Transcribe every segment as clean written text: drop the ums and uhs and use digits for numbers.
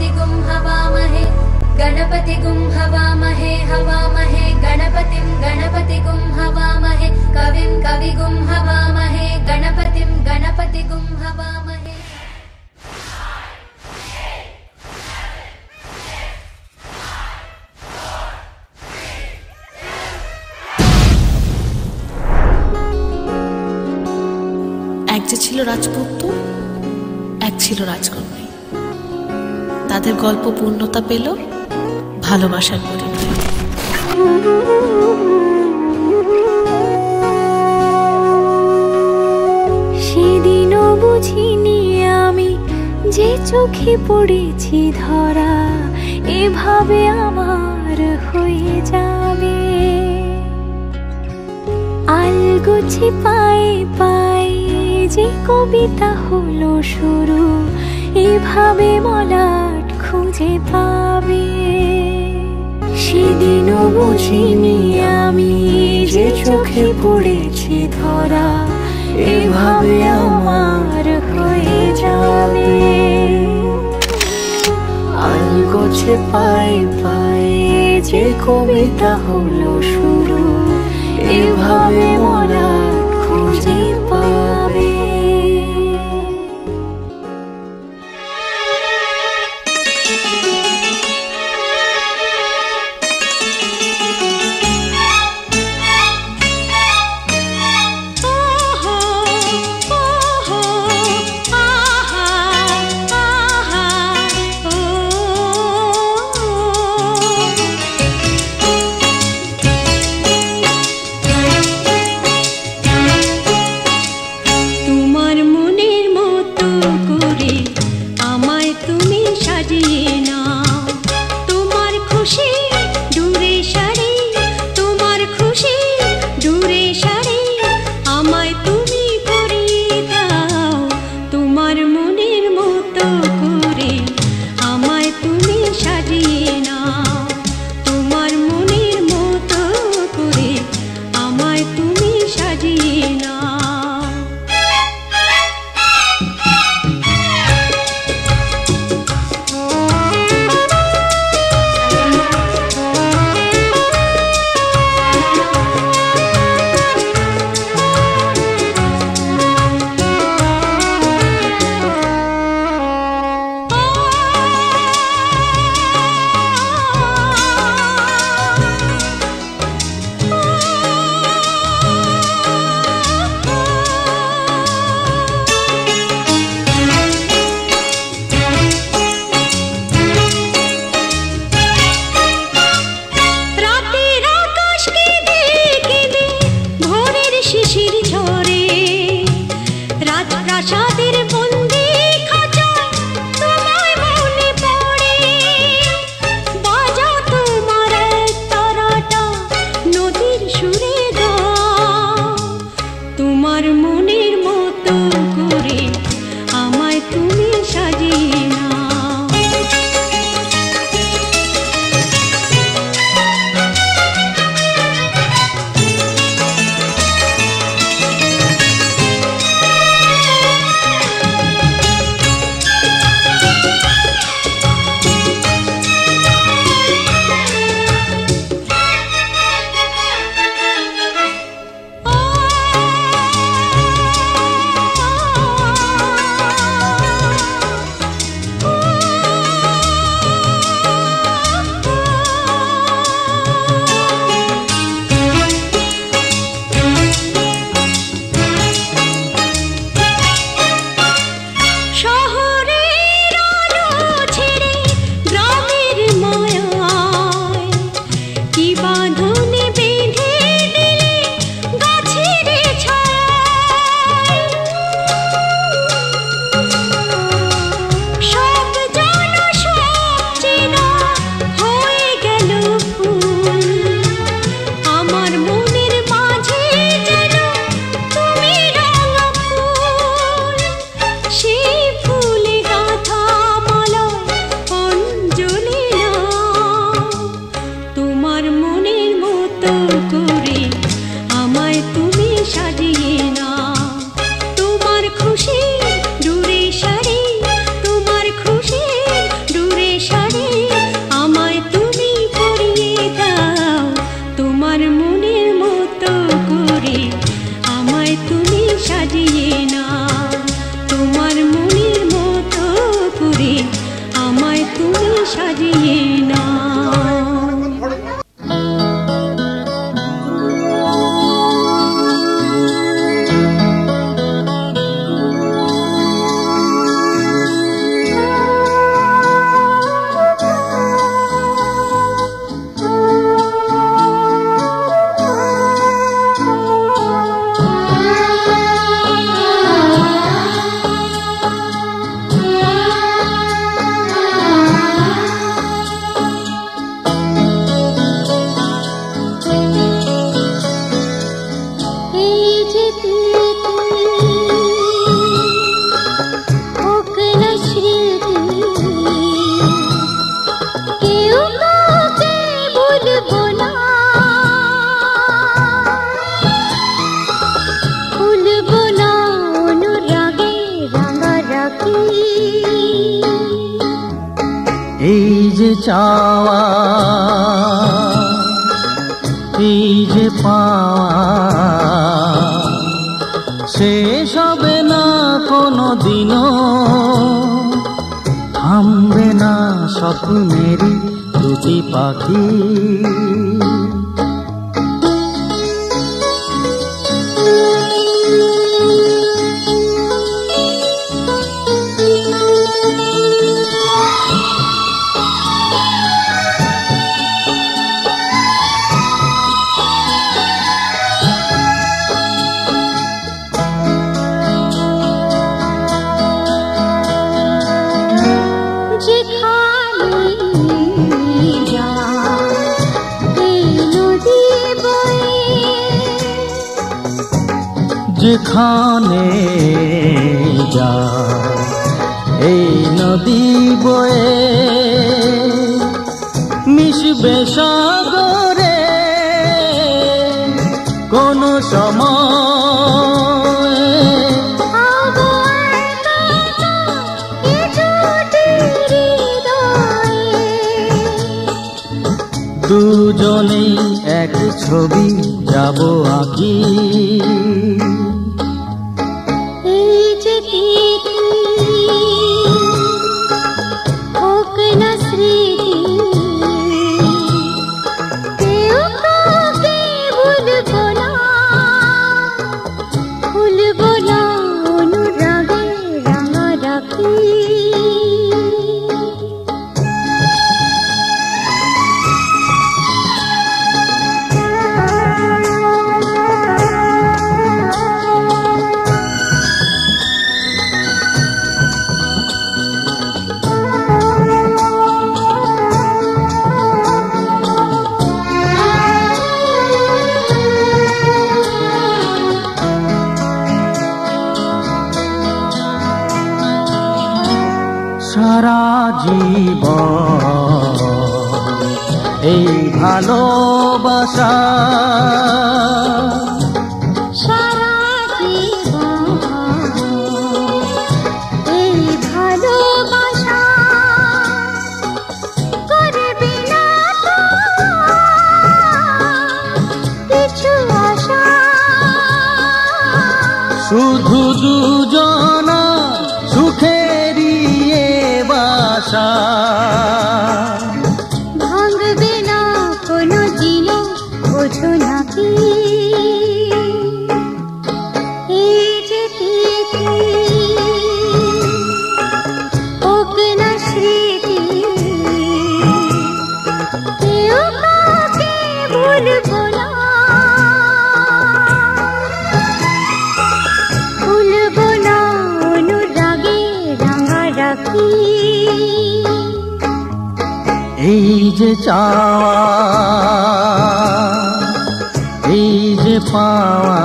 गणपतिगुं हवामहे गणपतिगुं हवामहे हवामहे गणपतिं गणपतिगुं हवामहे कविं कविगुं हवामहे गणपतिं गणपतिगुं हवामहे। এক যে ছিল রাজপুত্র, এক ছিল রাজকন্যা। তাদের গল্প পূর্ণতা পেল ভালোবাসার পরিচয়। সেদিনও বুঝিনি আমি যে চোখে পড়েছি ধরা এভাবে আমার হয়ে যাবে। আলগোছে পায়ে পায়ে যে কবিতা হলো শুরু এভাবে মলাট খুঁজে পাবে। সেদিনও বুঝিনি আমি যে চোখে পড়েছি ধরা এভাবে আমার হয়ে যাবে। আলগোছে পায়ে পায়ে যে কবিতা হলো শুরু এভাবে মলাট খুঁজে পাবে। চাওয়া এই যে পাওয়া শেষ হবে না কোনো দিনও থামবে না স্বপ্নেরই দুটি পাখি যেখানে যা এই নদী বয়ে মিশবে সাগরে কোন সময় দুজনেই এক ছবি যাব আঁকি সারা জীবন এই ভালোবাসা সারা জীবন এই ভালোবাসা করবি না তো কিছু আশা শুধু দুজনা সুখেরই বাসা ভাঙবে না কোনো দিনও বোঝো নাকি এই যে তিথি হোক না স্মৃতি কেউ কাউকে ভুলবো না ভুলবো না অনুরাগে রাঙা রাখি এই যে চাওয়া এই যে পাওয়া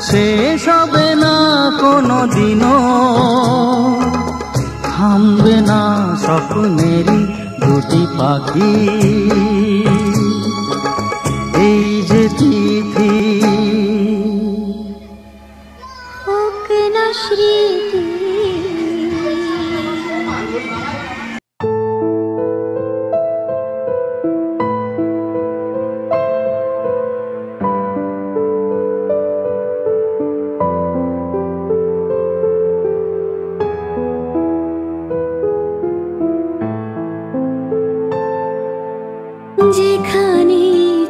শেষ হবে না কোনো দিনও থামবে না স্বপ্নেরই দুটি পাখি এই যে তিথি হোক না স্মৃতি যেখানে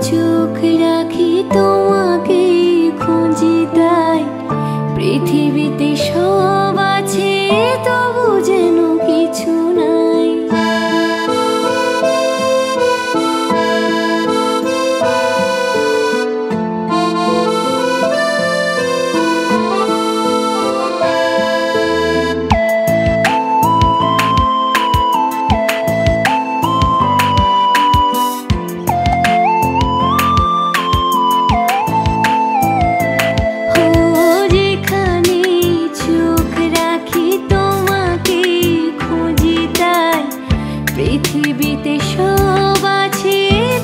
চোখ রাখি তোমাকে খুঁজি তাই পৃথিবীতে সব আছে তবু যেন কিছু নাই পৃথিবীতে সব আছে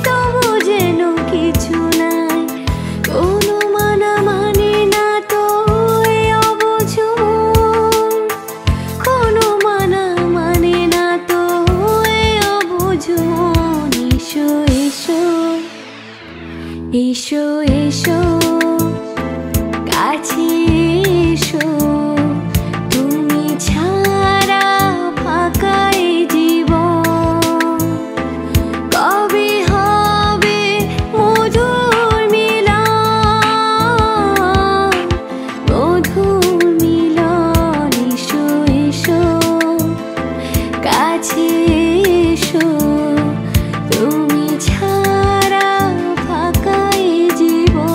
তবু যেন কিছু নাই কোনো মানা মানে না তো অবুঝ কোনো মানা মানে না তো এসো এসো কাছে এসো, তুমি ছাড়া ফাঁকা এই জীবন। কবে হবে মধুর মিলন, মধুর মিলন। এসো এসো কাছে এসো, তুমি ছাড়া ফাঁকা এই জীবন।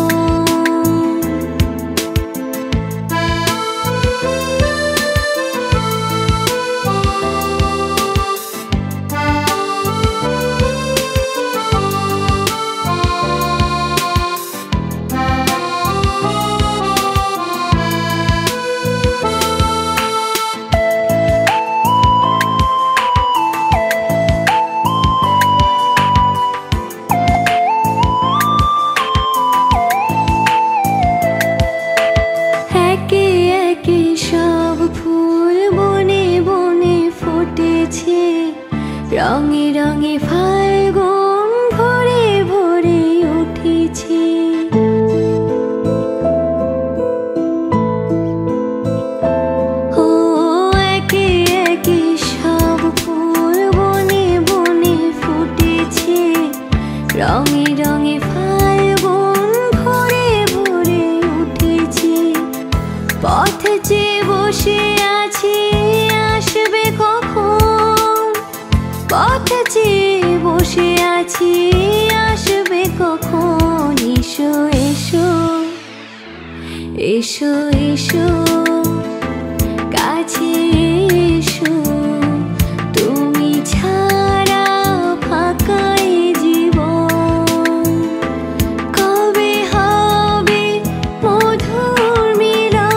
একে একে সব ফুল বনে বনে ফুটেছে, রঙে রঙে ফাল্গুন ভরে ভরে উঠেছে। ও একে একে সব ফুল বনে বনে ফুটেছে, রঙে রঙে ফাল্গুন ভরে ভরে উঠেছে। পথে চেয়ে বসে আছি আসবে কখন, পথে চেয়ে বসে আছি আসবে কখন। এসো এসো এসো এসো কাছে এসো, তুমি ছাড়া ফাঁকা এই জীবন। কবে হবে মধুর মিলন,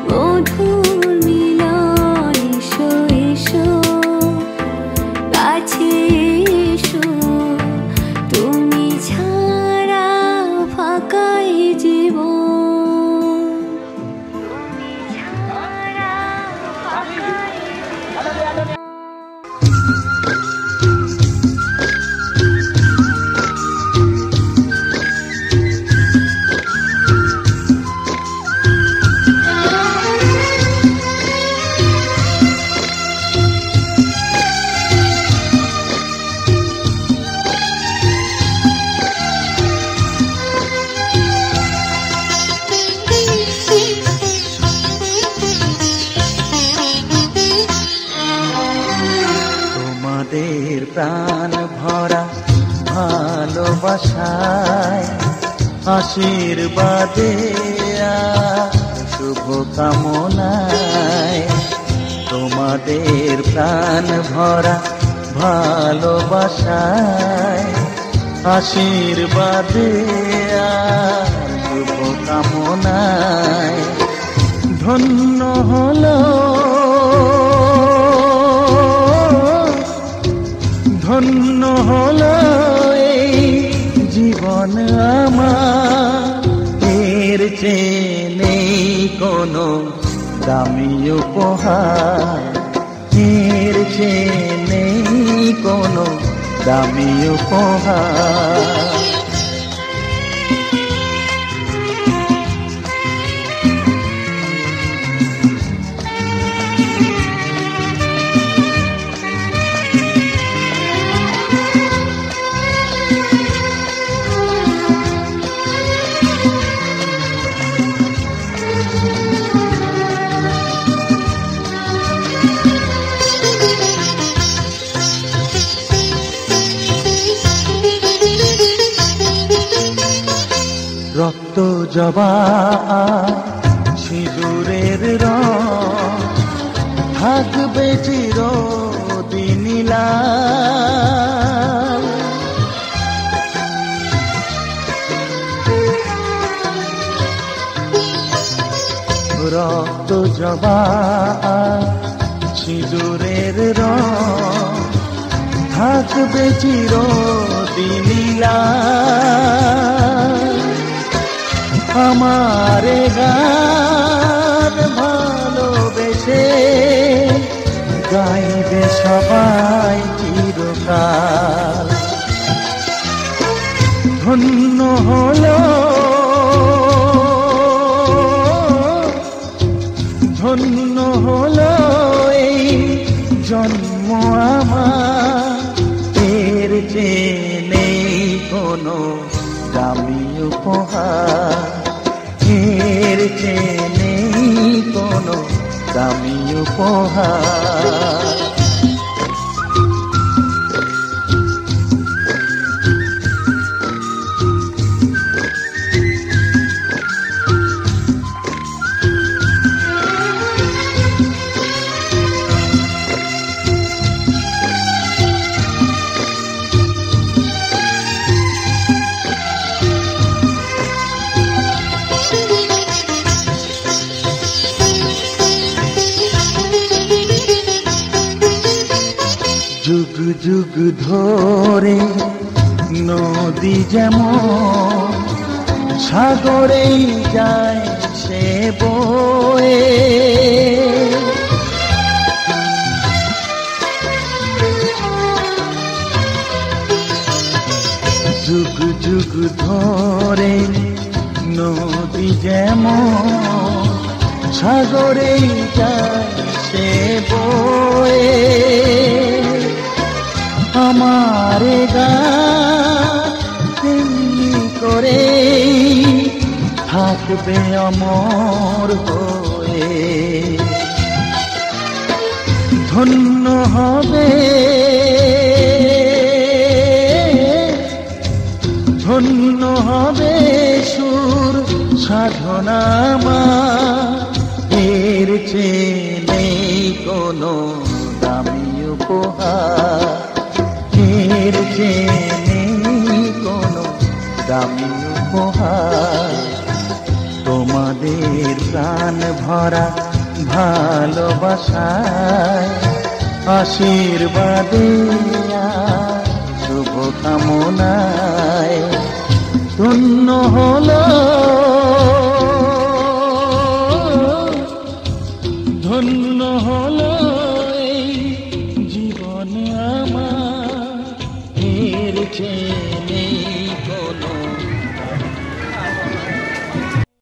মধুর মিলন। এসো এসো কাছে এসো, তুমি ছাড়া ফাঁকা এই জীবন। তোমাদের প্রাণ ভরা ভালোবাসায়, আশীর্বাদে আর শুভ কামনায়। তোমাদের প্রাণ ভরা ভালোবাসায়, আশীর্বাদে আর শুভ কামনায়। ধন্য হলো ধন্য হলো এই জীবন আমার, এর চেয়ে নেই কোনো দামি উপহার, এর চেয়ে নেই কোনো দামি উপহার। রক্ত জবা সিঁদুরের রং থাকবে চিরদিন লাল। রক্ত জবা সিঁদুরের রং থাকবে চিরদিন লাল। আমারে গান ভালোবেসে গাইবে সবাই চিরকাল। ধন্য হলো ধন্য হলো এই জন্ম আমার, এর চেয়ে নেই কোনো দামি উপহার, এর চেয়ে নেই কোনো দামি উপহার। যুগ যুগ ধরে নদী যেমন সাগরেই যায় সে বয়ে, যুগ যুগ ধরে নদী যেমন সাগরেই যায় সে বয়ে, আমার গান তেমনি করে থাকবে অমর হয়ে, ধন্য হবে ধন্য হবে সুর সাধনা আমার, এর চেয়ে নেই কোনো দামি উপহার, এর চেয়ে নেই কোনো দামি উপহার। তোমাদের প্রাণ ভরা ভালোবাসায় আশীর্বাদে শুভ কামনায় ধন্য হলো ধন্য হলো এই জীবন আমার, এর চেয়ে